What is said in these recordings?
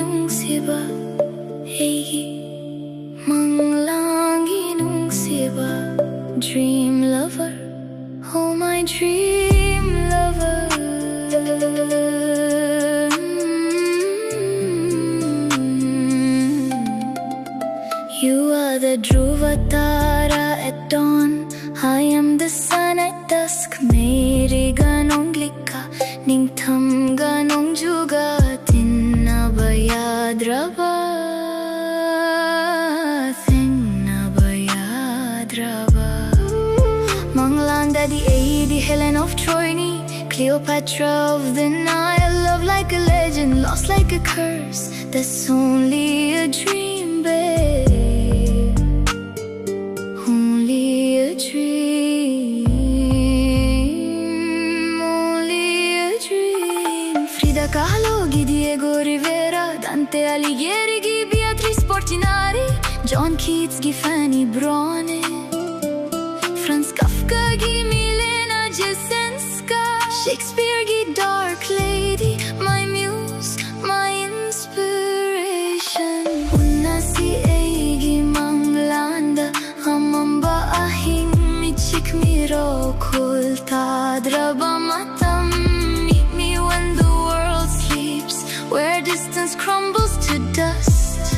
Nungshiba, hey, Manglangi Nungshiba, dream lover, oh my dream lover. You are the Dhruva Tara at dawn, I am the sun at dusk. Mere ganong lika, ning tham ganong juga, tinna bayadraba, tinna bayadraba. Manglanda di A, the Helen of Troy, Cleopatra of the Nile. Love like a legend, lost like a curse, that's only a dream, babe. Only a dream, only a dream. Frida Kahlo, Diego Rivera, Dante Alighieri, Beatrice Portinari, John Keats, Fanny Bronte, Franz Kafka, Milena Jesenska, Shakespeare, Dark Lady, my muse, my inspiration. Una si Eigi Manglanda, Hamamba ahing michik miro kulta draba matam. Meet me when the world sleeps, where distance crumbles to dust,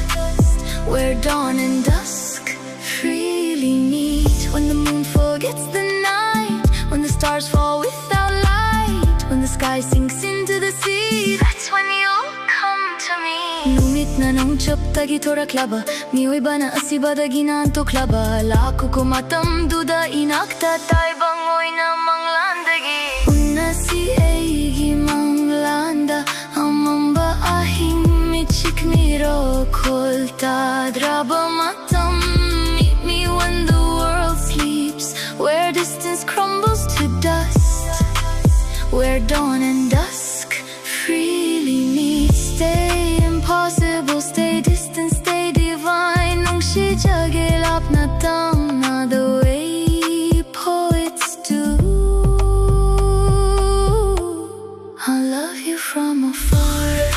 where dawn and dusk freely meet. When the moon forgets the night, when the stars fall without light, when the sky sinks into the sea, that's when you'll come to me. Numit na nang chaptagi toraklaba, miyoiba na asibadagi na antoklaba. Laku ko matam duda inakta tay bangoy na manglandagi. Una si Eigi Manglanda, amamba ahing michik miro kulta draba matam. Meet me when the world sleeps, where distance crumbles to dust, where dawn and dusk freely meet. Stay impossible, stay distant, stay divine. Nungshi jagilap na tam na the way poets do. I'll love you from afar.